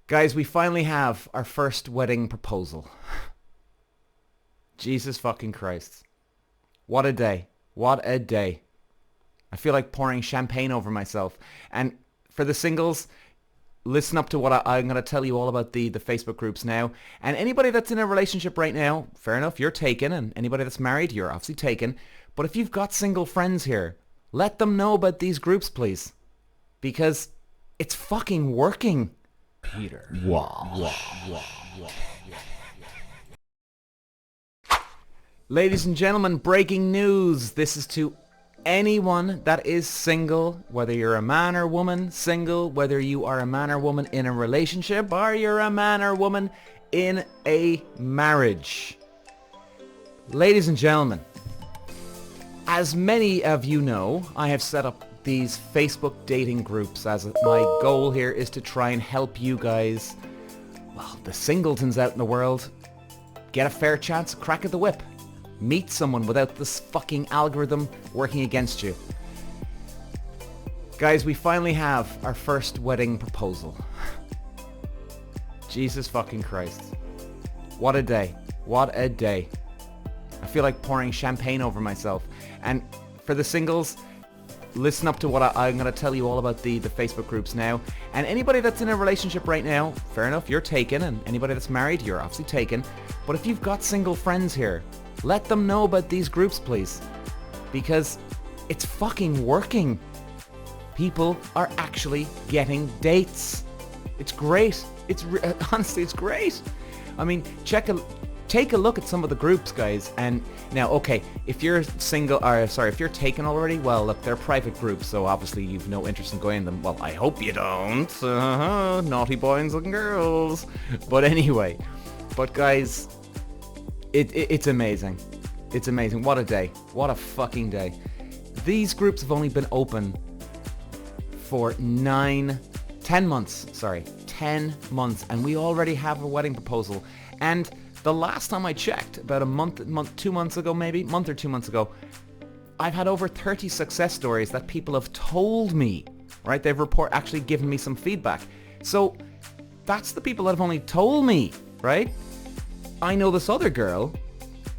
Guys, we finally have our first wedding proposal. Jesus fucking Christ. What a day. What a day. I feel like pouring champagne over myself. And for the singles, listen up to what I'm going to tell you all about the Facebook groups now. And anybody that's in a relationship right now, fair enough, you're taken. And anybody that's married, you're obviously taken. But if you've got single friends here, let them know about these groups, please. Because it's fucking working. Peter. Ladies and gentlemen, breaking news. This is to anyone that is single, whether you're a man or woman single, whether you are a man or woman in a relationship, or you're a man or woman in a marriage. Ladies and gentlemen, as many of you know, I have set up these Facebook dating groups as my goal here is to try and help you guys, well, the singletons out in the world, get a fair chance, crack at the whip. Meet someone without this fucking algorithm working against you. Guys, we finally have our first wedding proposal. Jesus fucking Christ. What a day. What a day. I feel like pouring champagne over myself. And for the singles, listen up to what I'm going to tell you all about the Facebook groups now. And anybody that's in a relationship right now, fair enough, you're taken. And anybody that's married, you're obviously taken. But if you've got single friends here, let them know about these groups, please. Because it's fucking working. People are actually getting dates. It's great. Honestly, it's great. I mean, take a look at some of the groups, guys. And now, okay, if you're if you're taken already, well, look, they're private groups, so obviously you've no interest in going in them. Well, I hope you don't. Naughty boys and girls. But anyway, guys, it's amazing. It's amazing. What a day. What a fucking day. These groups have only been open for 10 months. 10 months. And we already have a wedding proposal. And the last time I checked, about a month, 2 months ago maybe, month or 2 months ago, I've had over 30 success stories that people have told me, right? They've actually given me some feedback. So that's the people that have only told me, right? I know this other girl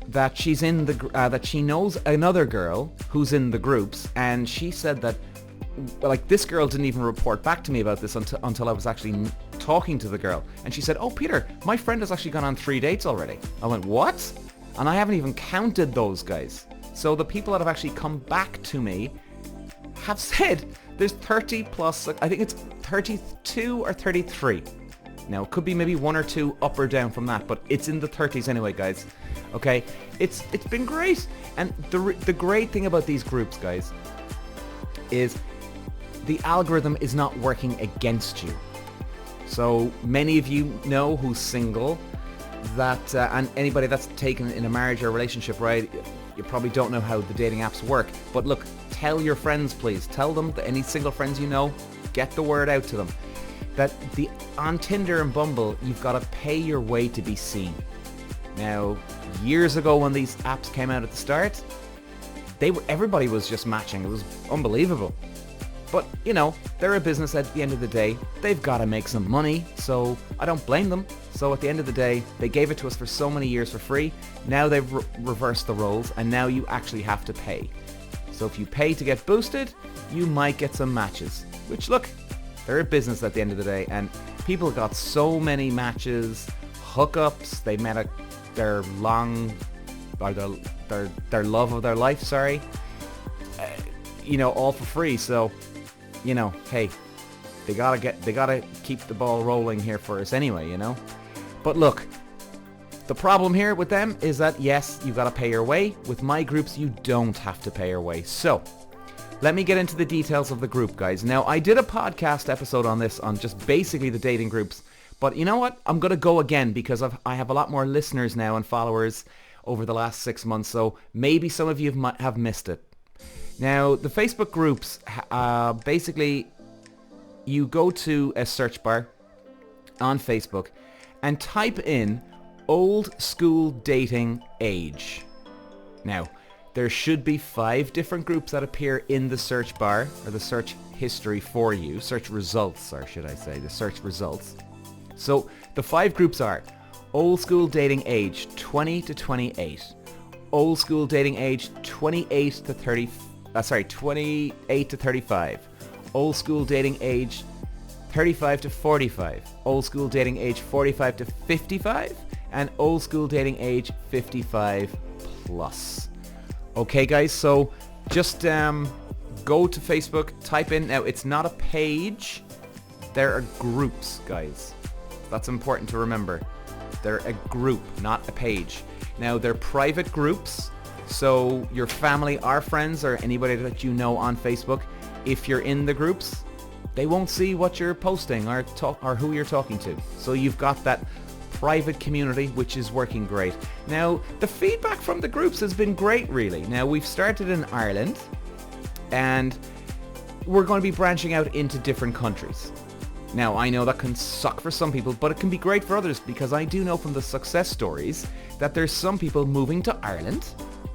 that she's in that she knows another girl who's in the groups, and she said that, like, this girl didn't even report back to me about this until I was actually talking to the girl, and she said, "Oh, Peter, my friend has actually gone on 3 dates already." I went, "What?" And I haven't even counted those guys. So the people that have actually come back to me have said there's 30 plus, I think it's 32 or 33. Now, it could be maybe 1 or 2 up or down from that, but it's in the 30s anyway, guys. Okay? It's been great. And the great thing about these groups, guys, is the algorithm is not working against you. So many of you know who's single, that and anybody that's taken in a marriage or a relationship, right? You probably don't know how the dating apps work. But look, tell your friends, please. Tell them, that any single friends you know, get the word out to them. That on Tinder and Bumble, you've got to pay your way to be seen. Now, years ago when these apps came out at the start, everybody was just matching. It was unbelievable. But, you know, they're a business at the end of the day. They've got to make some money, so I don't blame them. So at the end of the day, they gave it to us for so many years for free. Now they've reversed the roles, and now you actually have to pay. So if you pay to get boosted, you might get some matches. Which, look, they're a business at the end of the day, and people got so many matches, hookups. They met their love of their life. You know, all for free. So, you know, hey, they gotta keep the ball rolling here for us anyway. You know, but look, the problem here with them is that yes, you gotta pay your way. With my groups, you don't have to pay your way. So let me get into the details of the group, guys. Now, I did a podcast episode on this, on just basically the dating groups. But you know what? I'm going to go again because I have a lot more listeners now and followers over the last 6 months. So maybe some of you have missed it. Now, the Facebook groups, basically, you go to a search bar on Facebook and type in old school dating age. Now, there should be 5 different groups that appear in the search bar, or the search history for you. Search results, or should I say, the search results. So the 5 groups are old school dating age 20 to 28, old school dating age 28 to 35, old school dating age 35 to 45, old school dating age 45 to 55, and old school dating age 55 plus. Okay guys, so just go to Facebook, type in, now it's not a page, there are groups, guys. That's important to remember. They're a group, not a page. Now they're private groups, so your family or friends or anybody that you know on Facebook, if you're in the groups, they won't see what you're posting or who you're talking to. So you've got that private community, which is working great. Now, the feedback from the groups has been great, really. Now, we've started in Ireland, and we're going to be branching out into different countries. Now, I know that can suck for some people, but it can be great for others, because I do know from the success stories that there's some people moving to Ireland,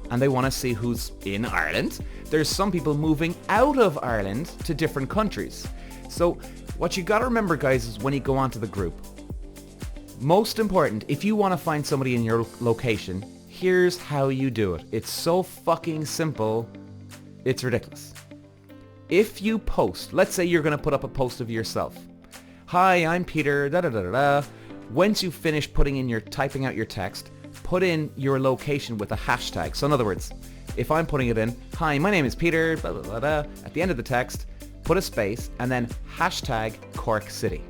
and they want to see who's in Ireland. There's some people moving out of Ireland to different countries. So what you got to remember, guys, is when you go onto the group, most important, if you want to find somebody in your location, here's how you do it. It's so fucking simple, it's ridiculous. If you post, let's say you're going to put up a post of yourself. Hi, I'm Peter, da da da da da. Once you finish typing out your text, put in your location with a hashtag. So in other words, if I'm putting it in, hi, my name is Peter, blah, blah, blah, blah, at the end of the text, put a space and then hashtag Cork City.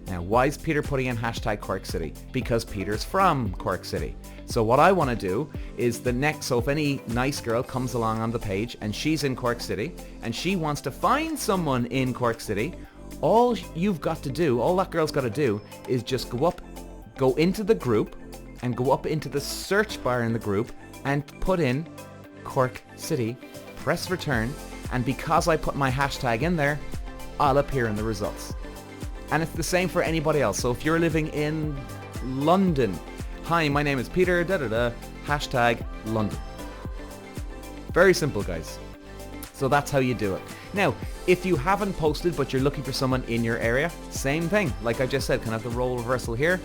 Now, why is Peter putting in hashtag Cork City? Because Peter's from Cork City. So what I want to do is so if any nice girl comes along on the page and she's in Cork City and she wants to find someone in Cork City, all that girl's got to do is just go into the group and go up into the search bar in the group and put in Cork City, press return, and because I put my hashtag in there, I'll appear in the results. And it's the same for anybody else. So if you're living in London, hi, my name is Peter, da da da, hashtag London. Very simple, guys. So that's how you do it. Now, if you haven't posted but you're looking for someone in your area, same thing. Like I just said, kind of the role reversal here.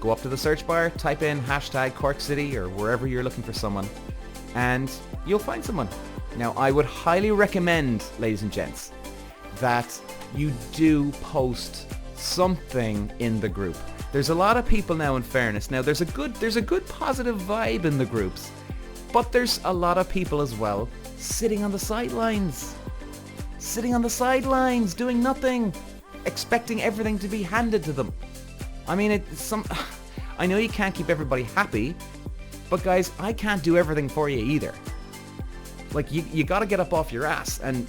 Go up to the search bar, type in hashtag Cork City or wherever you're looking for someone, and you'll find someone. Now, I would highly recommend, ladies and gents, that you do post something in the group. There's a lot of people now, in fairness. Now, there's a good positive vibe in the groups, but there's a lot of people as well sitting on the sidelines, doing nothing, expecting everything to be handed to them. I mean, I know you can't keep everybody happy, but guys, I can't do everything for you either. Like, you gotta get up off your ass and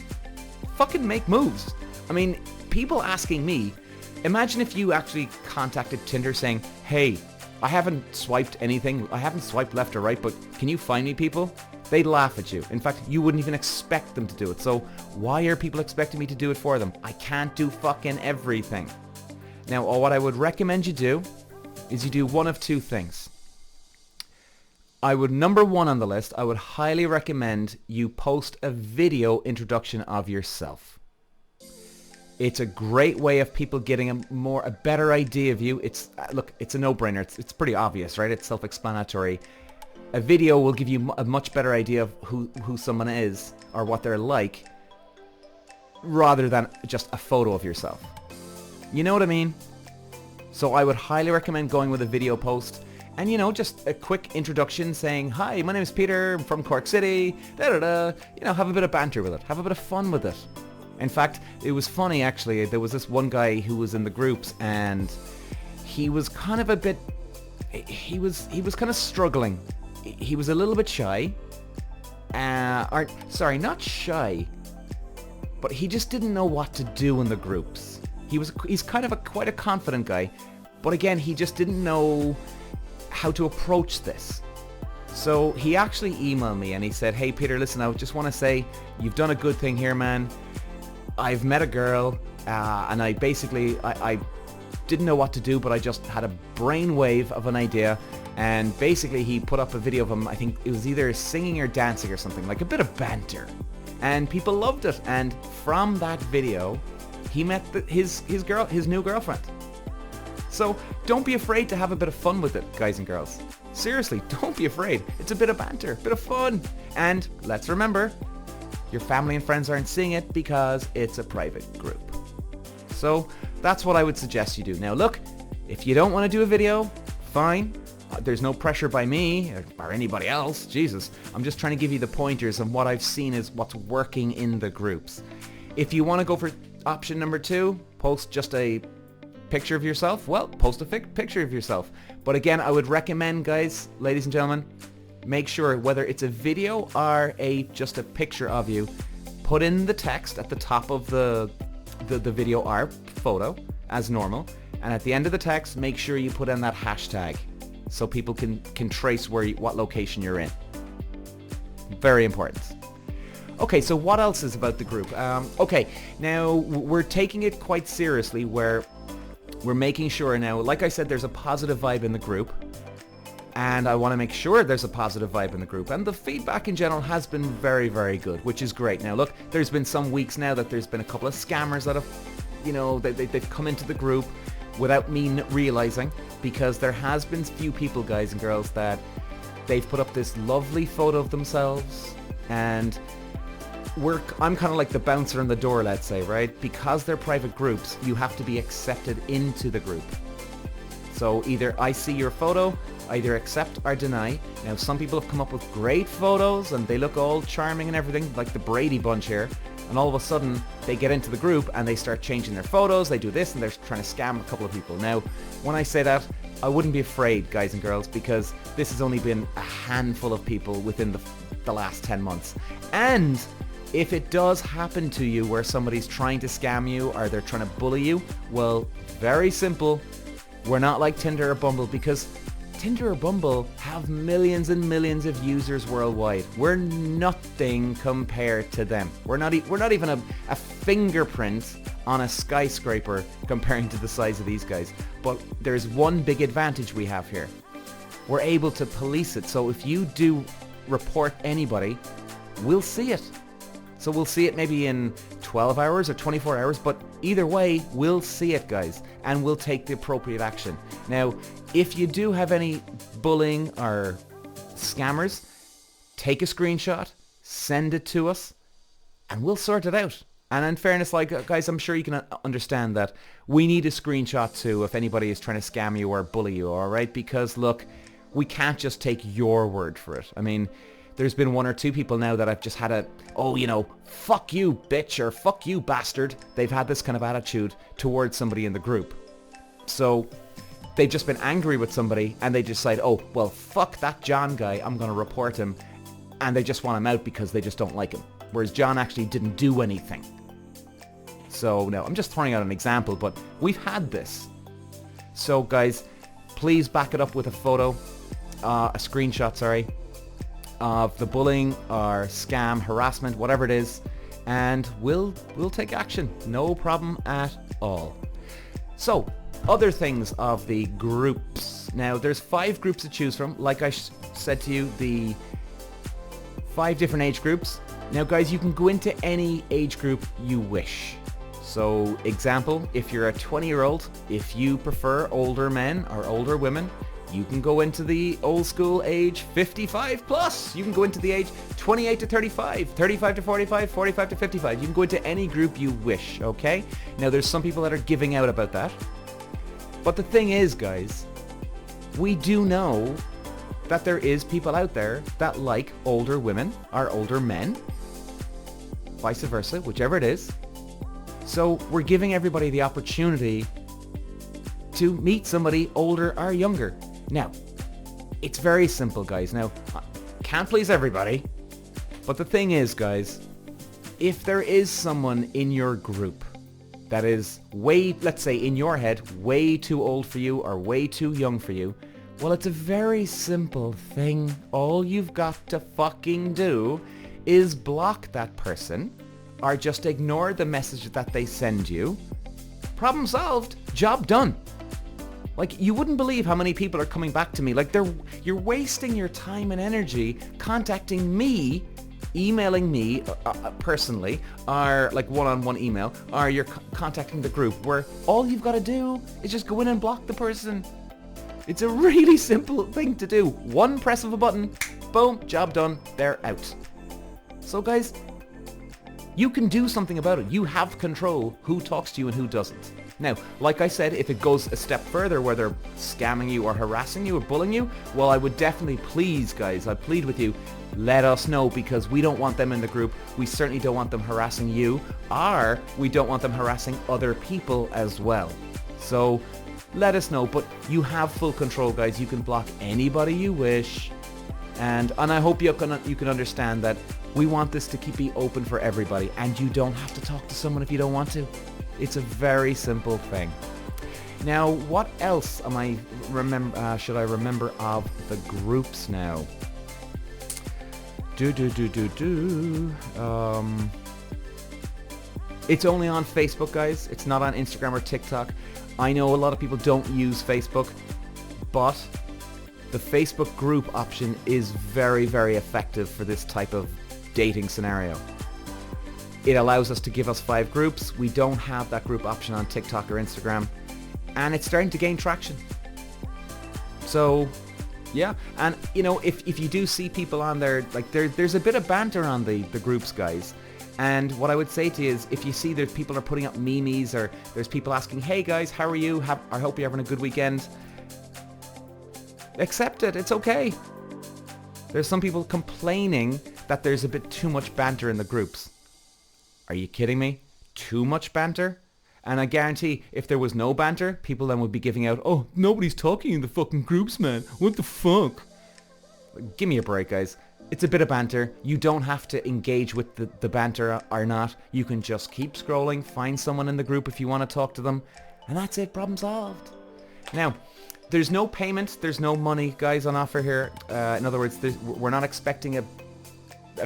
fucking make moves. I mean, people asking me, imagine if you actually contacted Tinder saying, hey, I haven't swiped anything, I haven't swiped left or right, but can you find me people? They'd laugh at you. In fact, you wouldn't even expect them to do it. So why are people expecting me to do it for them? I can't do fucking everything. Now, what I would recommend you do is you do one of two things. Number one on the list, I would highly recommend you post a video introduction of yourself. It's a great way of people getting a better idea of you. It's a no-brainer. It's pretty obvious, right? It's self-explanatory. A video will give you a much better idea of who someone is or what they're like, rather than just a photo of yourself. You know what I mean? So I would highly recommend going with a video post and, just a quick introduction saying, hi, my name is Peter, I'm from Cork City, have a bit of banter with it, have a bit of fun with it. In fact, it was funny actually, there was this one guy who was in the groups and he was kind of he was kind of struggling. He was a little bit shy, not shy, but he just didn't know what to do in the groups. He's kind of quite a confident guy, but again, he just didn't know how to approach this. So he actually emailed me and he said, hey Peter, listen, I just want to say you've done a good thing here, man. I've met a girl and I didn't know what to do, but I just had a brainwave of an idea, and basically he put up a video of him, I think it was either singing or dancing or something, like a bit of banter, and people loved it, and from that video he met his new girlfriend. So don't be afraid to have a bit of fun with it, guys and girls. Seriously, don't be afraid. It's a bit of banter, a bit of fun. And let's remember, your family and friends aren't seeing it because it's a private group. So that's what I would suggest you do. Now look, if you don't want to do a video, fine. There's no pressure by me or anybody else. Jesus, I'm just trying to give you the pointers and what I've seen is what's working in the groups. If you want to go for option number 2, post just a picture of yourself, well, post a picture of yourself. But again, I would recommend, guys, ladies and gentlemen, make sure whether it's a video or just a picture of you, put in the text at the top of the video or photo as normal, and at the end of the text, make sure you put in that hashtag so people can trace what location you're in. Very important. Okay, so what else is about the group? Okay, now we're taking it quite seriously where we're making sure now, like I said, there's a positive vibe in the group, and I want to make sure there's a positive vibe in the group, and the feedback in general has been very, very good, which is great. Now look, there's been some weeks now that there's been a couple of scammers that have, they've come into the group without me realizing, because there has been few people, guys and girls, that they've put up this lovely photo of themselves, and I'm kind of like the bouncer on the door, let's say, right? Because they're private groups, you have to be accepted into the group. So either I see your photo, either accept or deny. Now some people have come up with great photos and they look all charming and everything, like the Brady Bunch here, and all of a sudden they get into the group and they start changing their photos, they do this, and they're trying to scam a couple of people. Now, when I say that, I wouldn't be afraid, guys and girls, because this has only been a handful of people within the last 10 months. And if it does happen to you where somebody's trying to scam you or they're trying to bully you, well, very simple. We're not like Tinder or Bumble, because Tinder or Bumble have millions and millions of users worldwide. We're nothing compared to them. We're not even a fingerprint on a skyscraper comparing to the size of these guys. But there's one big advantage we have here. We're able to police it. So if you do report anybody, we'll see it. So we'll see it maybe in 12 hours or 24 hours, but either way, we'll see it, guys, and we'll take the appropriate action. Now, if you do have any bullying or scammers, take a screenshot, send it to us, and we'll sort it out. And in fairness, guys, I'm sure you can understand that we need a screenshot too if anybody is trying to scam you or bully you, all right? Because look, we can't just take your word for it. I mean, there's been 1 or 2 people now that I've just had fuck you, bitch, or fuck you, bastard. They've had this kind of attitude towards somebody in the group. So they've just been angry with somebody and they decide, oh, well, fuck that John guy, I'm going to report him. And they just want him out because they just don't like him. Whereas John actually didn't do anything. So, no, I'm just throwing out an example, but we've had this. So, guys, please back it up with a photo, a screenshot, sorry, of the bullying or scam, harassment, whatever it is, and we'll take action. No problem at all. So, other things of the groups. Now, there's 5 groups to choose from. Like I said to you, the 5 different age groups. Now, guys, you can go into any age group you wish. So, example, if you're a 20-year-old, if you prefer older men or older women, you can go into the old school age 55 plus. You can go into the age 28 to 35, 35 to 45, 45 to 55. You can go into any group you wish, okay? Now, there's some people that are giving out about that. But the thing is, guys, we do know that there is people out there that like older women or older men, vice versa, whichever it is. So we're giving everybody the opportunity to meet somebody older or younger. Now, it's very simple, guys. Now, can't please everybody, but the thing is, guys, if there is someone in your group that is let's say in your head, way too old for you or way too young for you, well, it's a very simple thing. All you've got to fucking do is block that person or just ignore the message that they send you. Problem solved. Job done. Like, you wouldn't believe how many people are coming back to me. Like, you're wasting your time and energy contacting me, emailing me personally, or like one-on-one email, or you're contacting the group, where all you've got to do is just go in and block the person. It's a really simple thing to do. One press of a button, boom, job done, they're out. So guys, you can do something about it. You have control who talks to you and who doesn't. Now, like I said, if it goes a step further where they're scamming you or harassing you or bullying you, well, I would definitely, please guys, I plead with you, let us know, because we don't want them in the group. We certainly don't want them harassing you, or we don't want them harassing other people as well. So let us know, but you have full control, guys. You can block anybody you wish, and I hope you can understand that we want this to be open for everybody, and you don't have to talk to someone if you don't want to. It's a very simple thing. Now, what else should I remember of the groups now? It's only on Facebook, guys. It's not on Instagram or TikTok. I know a lot of people don't use Facebook, but the Facebook group option is very, very effective for this type of dating scenario. It allows us to give us 5 groups. We don't have that group option on TikTok or Instagram, and it's starting to gain traction. So yeah, and you know, if you do see people on there, like there's a bit of banter on the groups, guys. And what I would say to you is, if you see that people are putting up memes, or there's people asking, hey guys, how are you? I hope you're having a good weekend. Accept it, it's okay. There's some people complaining that there's a bit too much banter in the groups. Are you kidding me? Too much banter? And I guarantee if there was no banter, people then would be giving out, oh, nobody's talking in the fucking groups, man. What the fuck? Give me a break, guys. It's a bit of banter. You don't have to engage with the banter or not. You can just keep scrolling, find someone in the group if you want to talk to them, and that's it, problem solved. Now, there's no payment, there's no money, guys, on offer here. In other words, we're not expecting a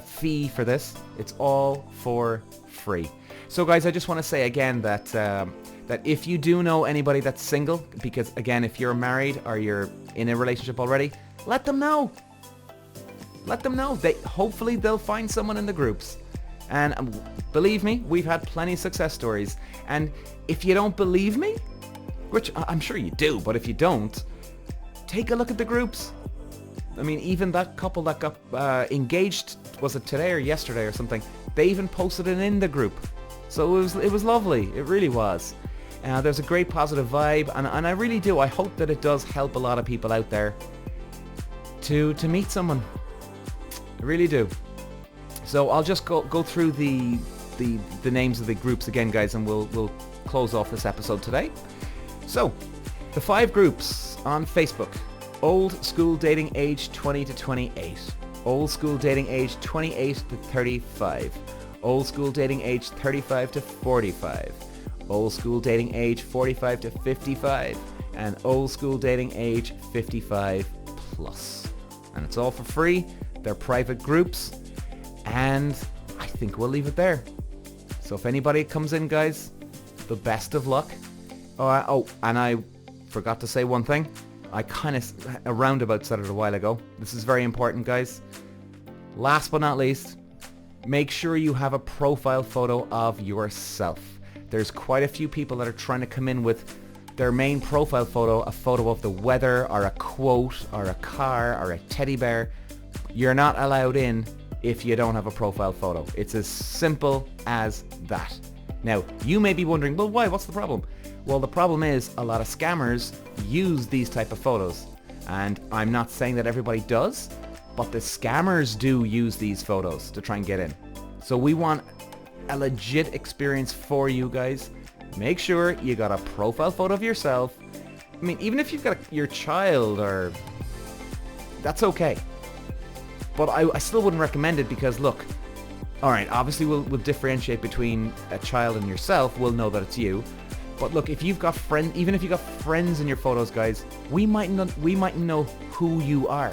fee for this. It's all for free. So guys, I just want to say again that that if you do know anybody that's single, because again, if you're married or you're in a relationship already, let them know. Let them know. Hopefully they'll find someone in the groups. And believe me, we've had plenty of success stories. And if you don't believe me, which I'm sure you do, but if you don't, take a look at the groups. I mean, even that couple that got engaged, was it today or yesterday or something? They even posted it in the group. So it was lovely. It really was. There's a great positive vibe, and I really do. I hope that it does help a lot of people out there to meet someone. I really do. So I'll just go through the names of the groups again, guys, and we'll close off this episode today. So, the 5 groups on Facebook. Old school dating age 20 to 28. Old school dating age 28 to 35. Old school dating age 35 to 45. Old school dating age 45 to 55. And old school dating age 55 plus. And it's all for free. They're private groups. And I think we'll leave it there. So if anybody comes in, guys, the best of luck. Oh, and I forgot to say one thing. I kind of a roundabout said it a while ago. This is very important, guys. Last but not least, make sure you have a profile photo of yourself. There's quite a few people that are trying to come in with their main profile photo, a photo of the weather or a quote or a car or a teddy bear. You're not allowed in if you don't have a profile photo. It's as simple as that. Now, you may be wondering, well, why? What's the problem? Well, the problem is a lot of scammers use these type of photos. And I'm not saying that everybody does, but the scammers do use these photos to try and get in. So we want a legit experience for you guys. Make sure you got a profile photo of yourself. I mean, even if you've got your child, or that's okay. But I still wouldn't recommend it, because look, all right, obviously we'll differentiate between a child and yourself. We'll know that it's you. But look, if you've got friends, even if you've got friends in your photos, guys, we might know who you are.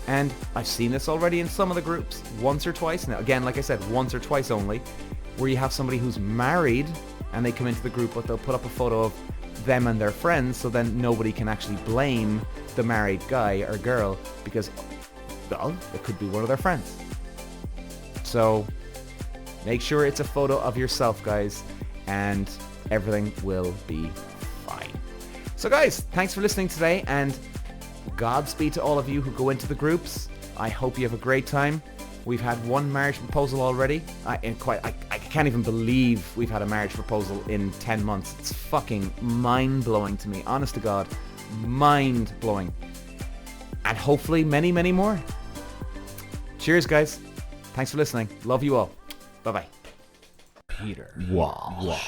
And I've seen this already in some of the groups, once or twice. Now, again, like I said, once or twice only, where you have somebody who's married and they come into the group, but they'll put up a photo of them and their friends, so then nobody can actually blame the married guy or girl, because, well, it could be one of their friends. So make sure it's a photo of yourself, guys, and everything will be fine. So guys, thanks for listening today, and Godspeed to all of you who go into the groups. I hope you have a great time. We've had one marriage proposal already. I can't even believe we've had a marriage proposal in 10 months. It's fucking mind-blowing to me. Honest to God. Mind-blowing. And hopefully many, many more. Cheers, guys. Thanks for listening. Love you all. Bye-bye. Peter. Walsh.